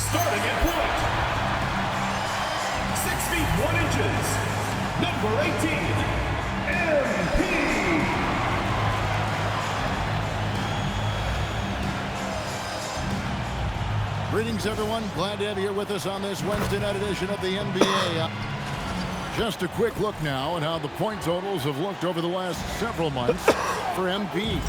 Starting at point, 6 feet 1 inches, number 18, MP. Greetings, everyone. Glad to have you here with us on this Wednesday night edition of the NBA. Just a quick look now at how the point totals have looked over the last several months for MP.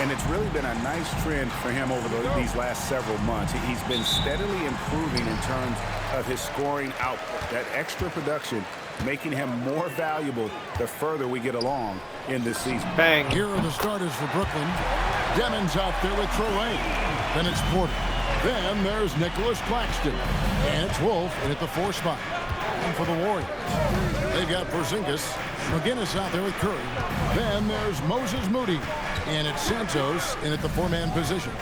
And it's really been a nice trend for him over these last several months. He's been steadily improving in terms of his scoring output. That extra production making him more valuable the further we get along in this season. Bang. Here are the starters for Brooklyn. Demon's out there with Traore. Then it's Porter. Then there's Nicholas Claxton. And it's Wolf in at the 4 spot. And for the Warriors, they've got Porzingis. McGinnis out there with Curry. Then there's Moses Moody. And it's Santos in at the 4-man position.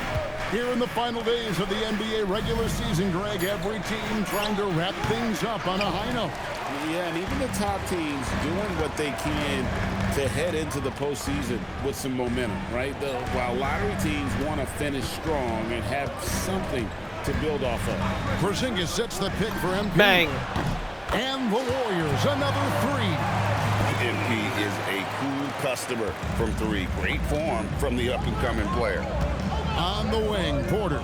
Here in the final days of the NBA regular season, Greg, every team trying to wrap things up on a high note. Yeah, and even the top teams doing what they can to head into the postseason with some momentum, right? While lottery teams want to finish strong and have something to build off of. Porzingis sets the pick for MP. Bang. And the Warriors, another 3. MP is a cool customer from 3. Great form from the up-and-coming player. On the wing, Porter.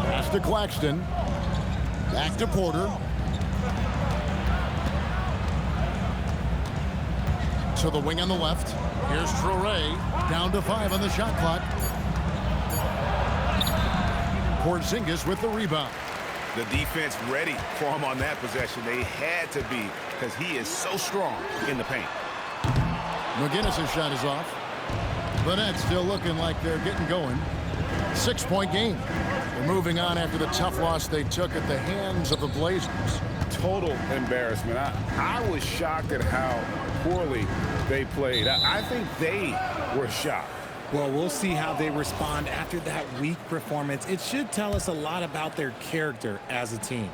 Pass to Claxton. Back to Porter. To the wing on the left. Here's Traore. Down to 5 on the shot clock. Porzingis with the rebound. The defense ready for him on that possession. They had to be because he is so strong in the paint. McGinnis' shot is off. The Nets still looking like they're getting going. 6-point game. They're moving on after the tough loss they took at the hands of the Blazers. Total embarrassment. I was shocked at how poorly they played. I think they were shocked. Well, we'll see how they respond after that weak performance. It should tell us a lot about their character as a team.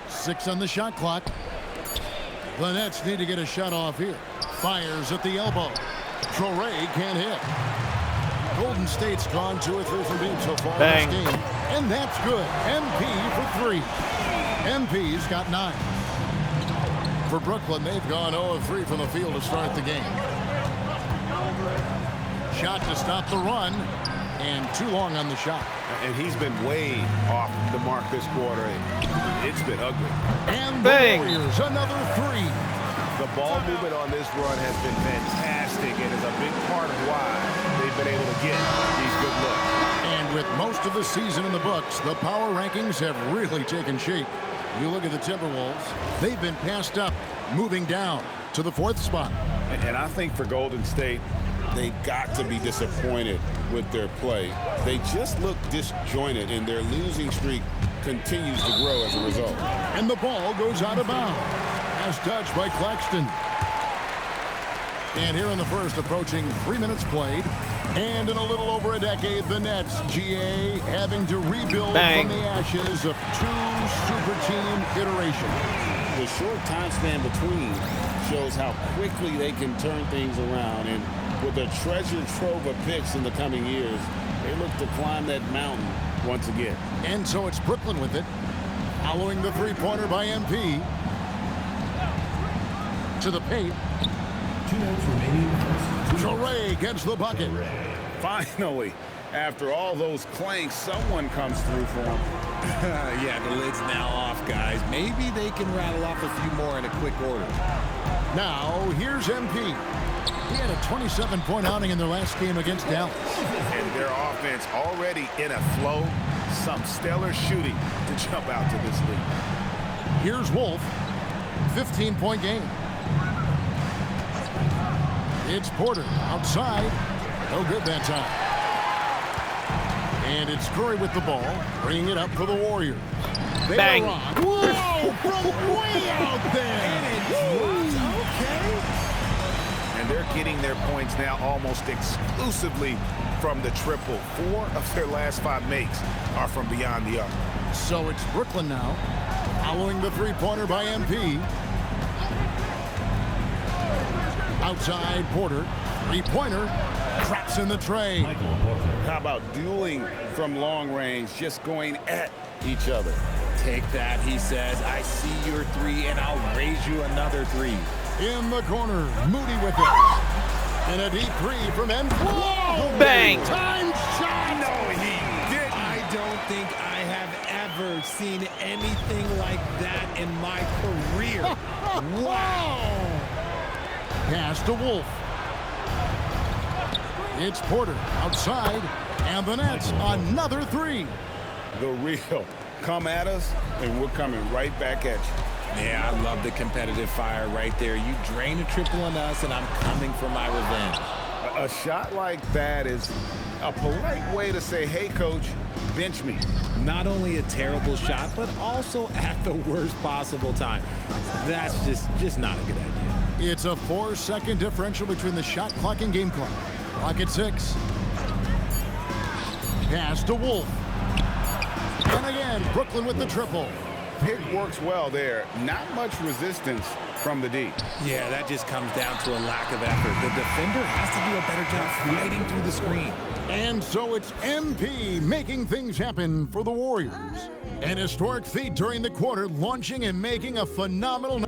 6 on the shot clock. The Nets need to get a shot off here. Fires at the elbow. Traore can't hit. Golden State's gone 2 or 3 from deep so far Bang. in this game. And that's good. MP for 3. MP's got 9. For Brooklyn, they've gone 0 of 3 from the field to start the game. Shot to stop the run. And too long on the shot. And he's been way off the mark this quarter. It's been ugly. And Bang. the Warriors, another 3. The ball movement on this run has been fantastic and is a big part of why they've been able to get these good looks. And with most of the season in the books, the power rankings have really taken shape. You look at the Timberwolves, they've been passed up, moving down to the 4th spot. And I think for Golden State, they've got to be disappointed with their play. They just look disjointed, and their losing streak continues to grow as a result. And the ball goes out of bounds. As touched by Claxton. And here in the first, approaching 3 minutes played. And in a little over a decade, the Nets, GA, having to rebuild Bang. from the ashes of 2 super team iterations. The short time span between shows how quickly they can turn things around. And with a treasure trove of picks in the coming years, they look to climb that mountain once again. And so it's Brooklyn with it. Following the 3-pointer by MP. To the paint. 2 minutes remaining. Traore gets the bucket. Finally, after all those clanks, someone comes through for him. Yeah, the lid's now off, guys. Maybe they can rattle off a few more in a quick order. Now, here's MP. He had a 27-point outing in their last game against Dallas. And their offense already in a flow. Some stellar shooting to jump out to this lead. Here's Wolf. 15-point game. It's Porter outside. No good that time. And it's Curry with the ball, bringing it up for the Warriors. They Bang. are on. Whoa! From way out there. Okay. And they're getting their points now almost exclusively from the triple. 4 of their last 5 makes are from beyond the arc. So it's Brooklyn now, following the 3-pointer by MP. Outside Porter, 3-pointer, Traps in the tray. How about dueling from long range, just going at each other? Take that, he says. I see your three, and I'll raise you another three. In the corner, Moody with it. And a deep three from MP. Whoa! Bang! Time shot! No, he didn't. I don't think I have ever seen anything like that in my career. Wow! Pass to Wolf. It's Porter outside, and the Nets another three. The real come at us, and we're coming right back at you. Yeah, I love the competitive fire right there. You drain a triple on us, and I'm coming for my revenge. A shot like that is a polite way to say, hey, coach, bench me. Not only a terrible shot, but also at the worst possible time. That's just not a good idea. It's a 4-second differential between the shot clock and game clock. Clock at 6. Pass to Wolf. And again, Brooklyn with the triple. Pick works well there. Not much resistance from the D. Yeah, that just comes down to a lack of effort. The defender has to do a better job fighting through the screen. And so it's MP making things happen for the Warriors. An historic feat during the quarter, launching and making a phenomenal...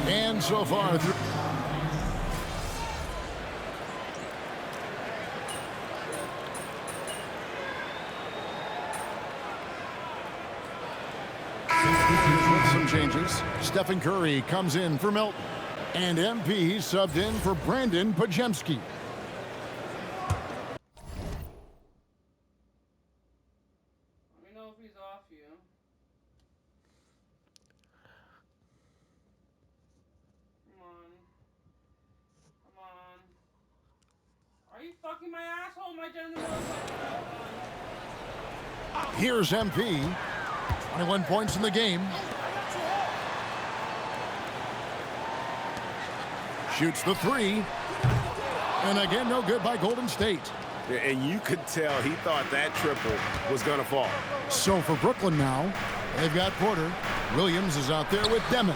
And so far... Some changes. Stephen Curry comes in for Milton. And MP subbed in for Brandon Pajemski. Let me know if he's off you. Come on. Come on. Are you fucking my asshole? My gentleman. Here's MP. 21 points in the game. Shoots the three. And again, no good by Golden State. And you could tell he thought that triple was going to fall. So for Brooklyn now, they've got Porter. Williams is out there with Demon.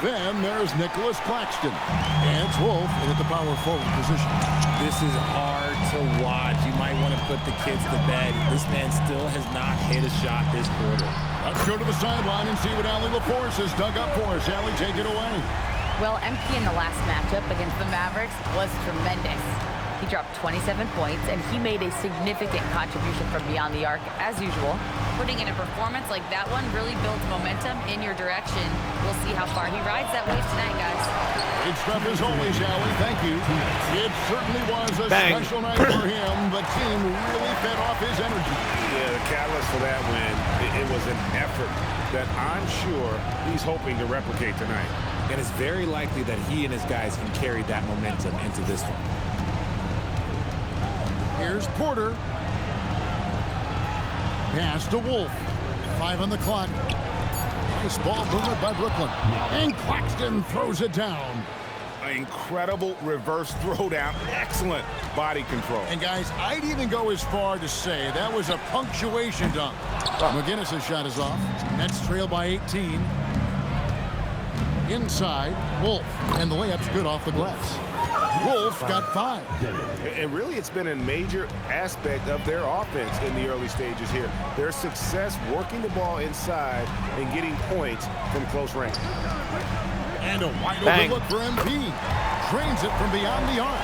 Then there's Nicholas Claxton. And it's Wolf in at the power forward position. This is hard to watch. You might want to put the kids to bed. This man still has not hit a shot this quarter. Let's go to the sideline and see what Allie LaForce has dug up for us. Allie, take it away. Well, MP in the last matchup against the Mavericks was tremendous. He dropped 27 points, and he made a significant contribution from beyond the arc, as usual. Putting in a performance like that one really builds momentum in your direction. We'll see how far he rides that wave tonight, guys. Great stuff as always, Allie. Thank you. It certainly was a Bang. special night for him. The team really fed off his energy. Yeah, the catalyst for that win, it was an effort that I'm sure he's hoping to replicate tonight. And it's very likely that he and his guys can carry that momentum into this one. Here's Porter. Pass to Wolf. 5 on the clock. Nice ball movement by Brooklyn. And Claxton throws it down. An incredible reverse throwdown. Excellent body control. And guys, I'd even go as far to say that was a punctuation dunk. McGinnis' shot is off. Nets trail by 18. Inside, Wolf. And the layup's good off the glass. Wolf got 5. And really, it's been a major aspect of their offense in the early stages here. Their success working the ball inside and getting points from close range. And a wide Bang. open look for MP. Drains it from beyond the arc.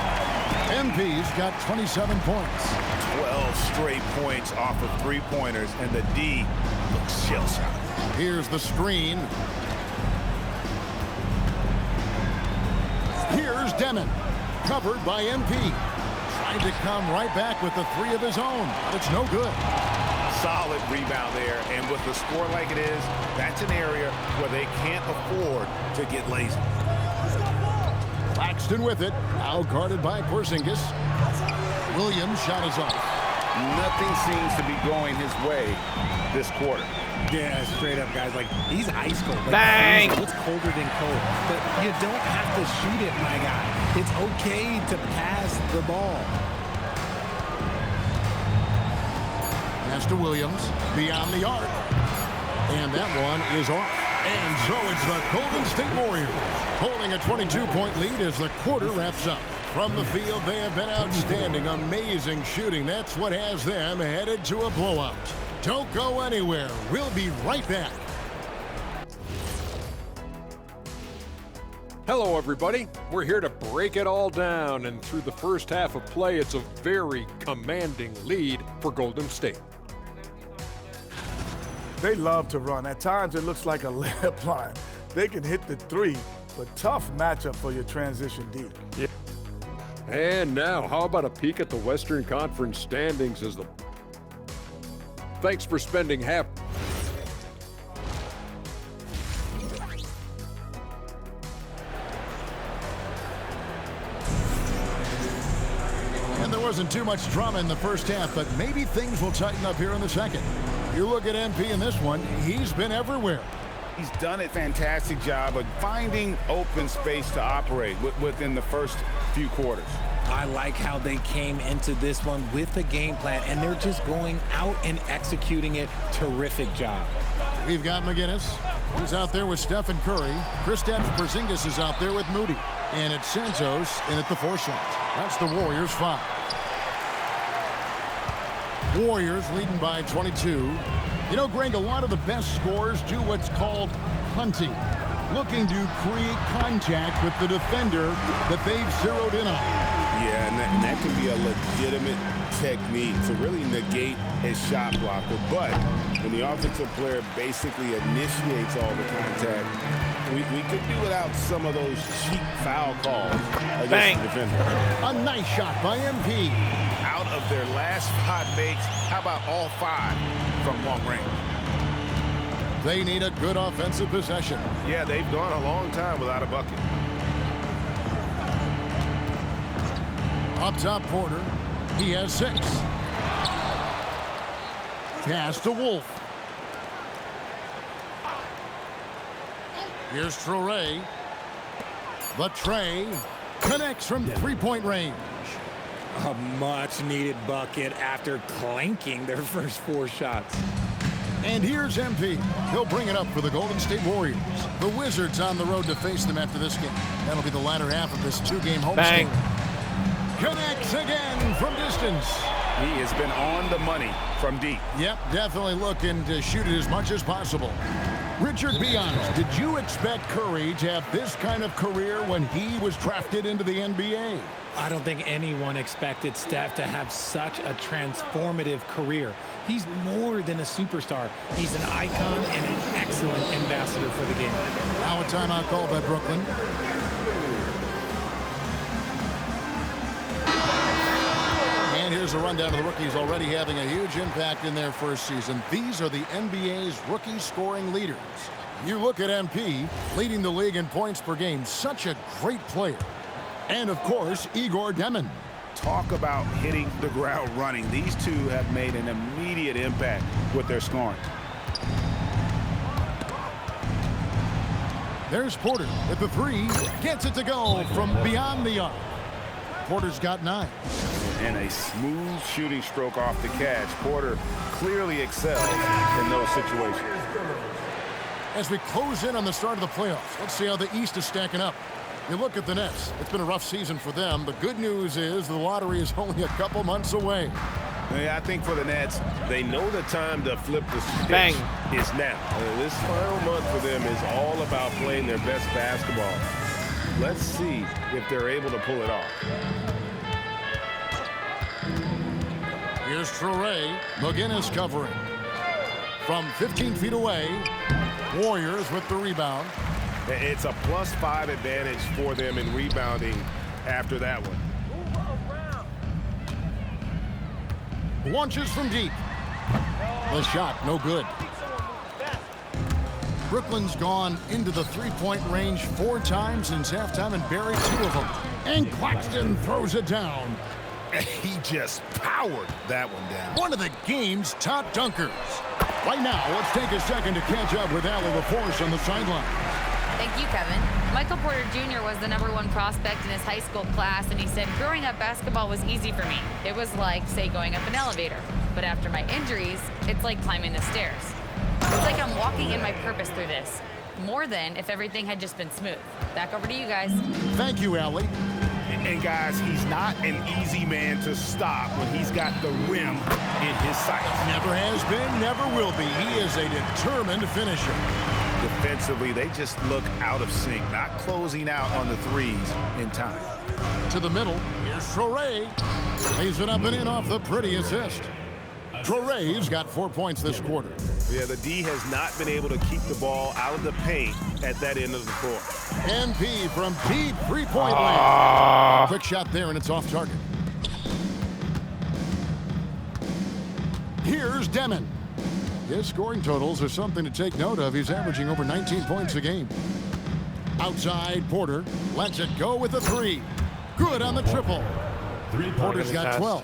MP's got 27 points. 12 straight points off of three-pointers, and the D looks shell-shocked. Here's the screen. Here's Demon. Covered by MP. Trying to come right back with the 3 of his own. But it's no good. Solid rebound there, and with the score like it is, that's an area where they can't afford to get lazy. Claxton with it. Now guarded by Porzingis. Williams' shot is off. Nothing seems to be going his way this quarter. Yeah, straight up, guys. Like, he's ice cold. Like, Bang! It's colder than cold. But you don't have to shoot it, my guy. It's okay to pass the ball. Pass to Williams. Beyond the arc. And that one is off. And so it's the Golden State Warriors holding a 22-point lead as the quarter wraps up. From the field, they have been outstanding. Amazing shooting. That's what has them headed to a blowout. Don't go anywhere. We'll be right back. Hello, everybody. We're here to break it all down, and through the first half of play, it's a very commanding lead for Golden State. They love to run. At times, it looks like a layup line. They can hit the three, but tough matchup for your transition D. Yeah. And now, how about a peek at the Western Conference standings as the... Thanks for spending half... And there wasn't too much drama in the first half, but maybe things will tighten up here in the second. You look at MP in this one, he's been everywhere. He's done a fantastic job of finding open space to operate within the first few quarters. I like how they came into this one with a game plan, and they're just going out and executing it. Terrific job. We've got McGinnis. He's out there with Stephen Curry. Kristaps Porzingis is out there with Moody. And it's Santos in at the 4 slot. That's the Warriors 5. Warriors leading by 22. You know, Greg, a lot of the best scorers do what's called hunting, looking to create contact with the defender that they've zeroed in on. Yeah, and that can be a legitimate technique to really negate a shot blocker. But when the offensive player basically initiates all the contact, we could do without some of those cheap foul calls against the defender. A nice shot by MP. Out of their last 5 makes, how about all 5 from long range? They need a good offensive possession. Yeah, they've gone a long time without a bucket. Up top, Porter. He has 6. Pass to Wolf. Here's Traore. The tray connects from 3-point range. A much-needed bucket after clanking their first 4 shots. And here's MP. He'll bring it up for the Golden State Warriors. The Wizards on the road to face them after this game. That'll be the latter half of this 2-game homestand. Connects again from distance. He has been on the money from deep. Yep, definitely looking to shoot it as much as possible. Richard, be honest, did you expect Curry to have this kind of career when he was drafted into the NBA? I don't think anyone expected Steph to have such a transformative career. He's more than a superstar. He's an icon and an excellent ambassador for the game. Now a timeout call by Brooklyn. And here's a rundown of the rookies already having a huge impact in their first season. These are the NBA's rookie scoring leaders. You look at MP, leading the league in points per game. Such a great player. And, of course, Igor Demon. Talk about hitting the ground running. These two have made an immediate impact with their scoring. There's Porter at the 3. Gets it to go from beyond the arc. Porter's got 9. And a smooth shooting stroke off the catch. Porter clearly excels in those situations. As we close in on the start of the playoffs, let's see how the East is stacking up. You look at the Nets. It's been a rough season for them. The good news is the lottery is only a couple months away. Yeah, I think for the Nets, they know the time to flip the switch is now. This final month for them is all about playing their best basketball. Let's see if they're able to pull it off. Here's Traore. McGinnis covering. From 15 feet away, Warriors with the rebound. It's a +5 advantage for them in rebounding after that one. Launches from deep. The shot, no good. Brooklyn's gone into the 3-point range 4 times since halftime and buried 2 of them. And Claxton throws it down. He just powered that one down. One of the game's top dunkers. Right now, let's take a second to catch up with Allie LaForce on the sideline. Thank you, Kevin. Michael Porter Jr. was the #1 prospect in his high school class, and he said, growing up, basketball was easy for me. It was like, say, going up an elevator. But after my injuries, it's like climbing the stairs. It's like I'm walking in my purpose through this. more than if everything had just been smooth. Back over to you guys. Thank you, Allie. And guys, he's not an easy man to stop when he's got the rim in his sights. Never has been, never will be. He is a determined finisher. Defensively, they just look out of sync, not closing out on the threes in time. To the middle, here's Traore. Lays it up and in off the pretty assist. Traore's got 4 points this quarter. Yeah, the D has not been able to keep the ball out of the paint at that end of the court. MP from deep three-point land. Quick shot there, and it's off target. Here's Demon. His scoring totals are something to take note of. He's averaging over 19 points a game. Outside, Porter lets it go with a three. Good on the triple. Porter's got 12.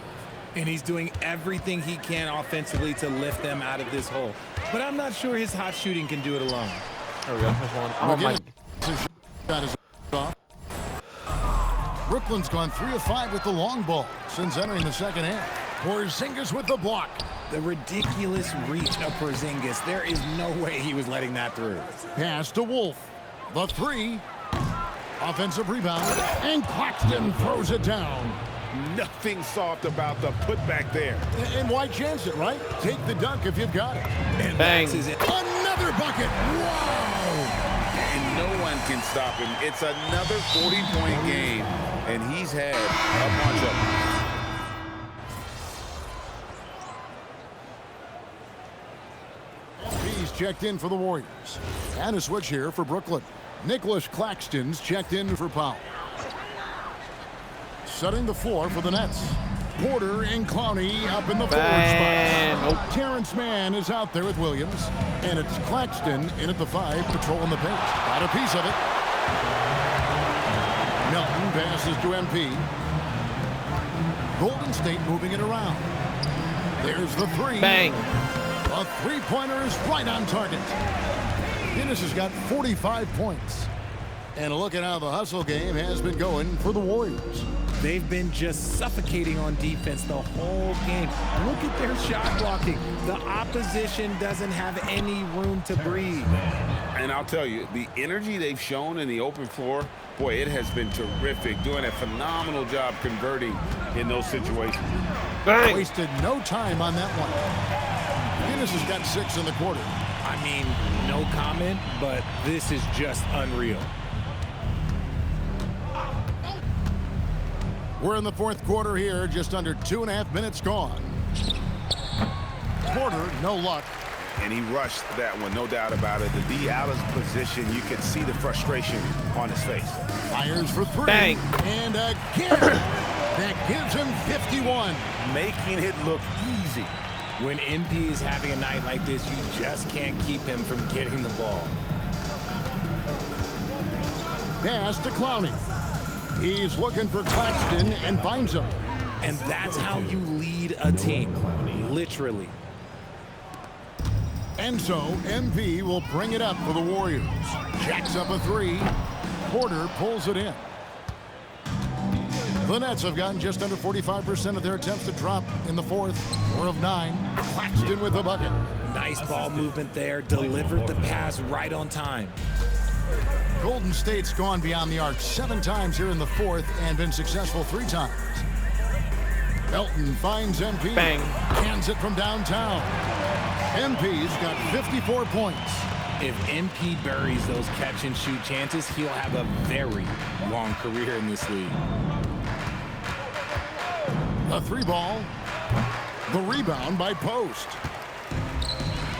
And he's doing everything he can offensively to lift them out of this hole. But I'm not sure his hot shooting can do it alone. There we go. There's one. Oh, my. Shot is off. Brooklyn's gone 3 of 5 with the long ball since entering the second half. Porzingis with the block. The ridiculous reach of Porzingis. There is no way he was letting that through. Pass to Wolf. The three. Offensive rebound. And Claxton throws it down. Nothing soft about the putback there. And why chance it, right? Take the dunk if you've got it. And bang. Another bucket. Wow. And no one can stop him. It's another 40-point game, and he's had a bunch of them. He's checked in for the Warriors. And a switch here for Brooklyn. Nicholas Claxton's checked in for Powell. Setting the floor for the Nets. Porter and Clowney up in the forward spot. Nope. Terrence Mann is out there with Williams. And it's Claxton in at the 5, patrolling the paint. Got a piece of it. Melton passes to MP. Golden State moving it around. There's the three. Bang. A three-pointer is right on target. Guinness has got 45 points. And a look at how the hustle game has been going for the Warriors. They've been just suffocating on defense the whole game. Look at their shot blocking. The opposition doesn't have any room to breathe. And I'll tell you, the energy they've shown in the open floor, boy, it has been terrific. Doing a phenomenal job converting in those situations. Bang. Wasted no time on that one. Guinness has got 6 in the quarter. I mean, no comment, but this is just unreal. We're in the fourth quarter here, just under 2.5 minutes gone. Porter, no luck. And he rushed that one, no doubt about it. The D out of position, you could see the frustration on his face. Fires for three. Bang. And again, that gives him 51. Making it look easy. When MP is having a night like this, you just can't keep him from getting the ball. Pass to Clowney. He's looking for Claxton and finds him. And that's how you lead a team, literally. And so MP will bring it up for the Warriors. Jacks up a three. Porter pulls it in. The Nets have gotten just under 45% of their attempts to drop in the fourth. 4 of 9. Claxton with the bucket. Nice ball movement there. Delivered the pass right on time. Golden State's gone beyond the arc 7 times here in the fourth and been successful 3 times. Melton finds MP. Bang. Hands it from downtown. MP's got 54 points. If MP buries those catch-and-shoot chances, he'll have a very long career in this league. The 3 ball. The rebound by Post.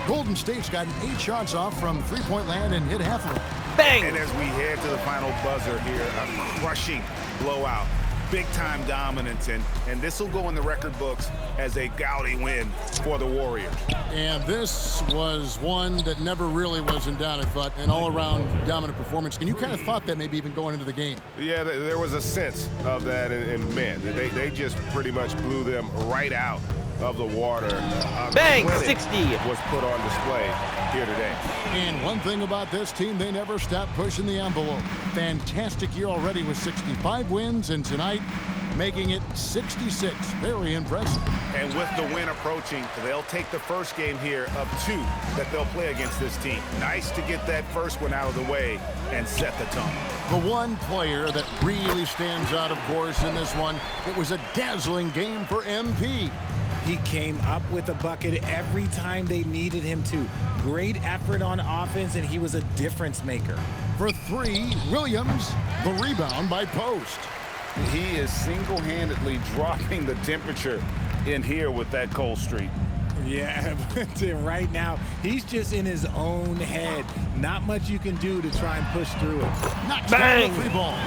Golden State's gotten 8 shots off from three-point land and hit half of it. Bang! And as we head to the final buzzer here, a crushing blowout. Big-time dominance, and this will go in the record books as a gaudy win for the Warriors. And this was one that never really was in doubt, I thought, an all-around dominant performance. And you kind of thought that maybe even going into the game. Yeah, there was a sense of that, and man, they just pretty much blew them right out of the water. Bang, Credit 60. was put on display here today. And one thing about this team, they never stop pushing the envelope. Fantastic year already with 65 wins, and tonight making it 66. Very impressive. And with the win approaching, they'll take the first game here of 2 that they'll play against this team. Nice to get that first one out of the way and set the tone. The one player that really stands out, of course, in this one, it was a dazzling game for MP. He came up with a bucket every time they needed him to. Great effort on offense, and he was a difference maker. For 3, Williams, the rebound by Post. He is single-handedly dropping the temperature in here with that cold streak. Yeah, but right now, he's just in his own head. Not much you can do to try and push through it. Knocks down the free ball.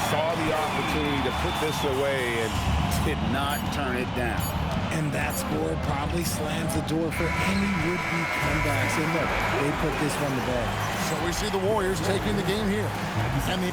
Saw the opportunity to put this away and did not turn it down. And that score probably slams the door for any would-be comebacks. And look, they put this one to bed. So we see the Warriors taking the game here. And the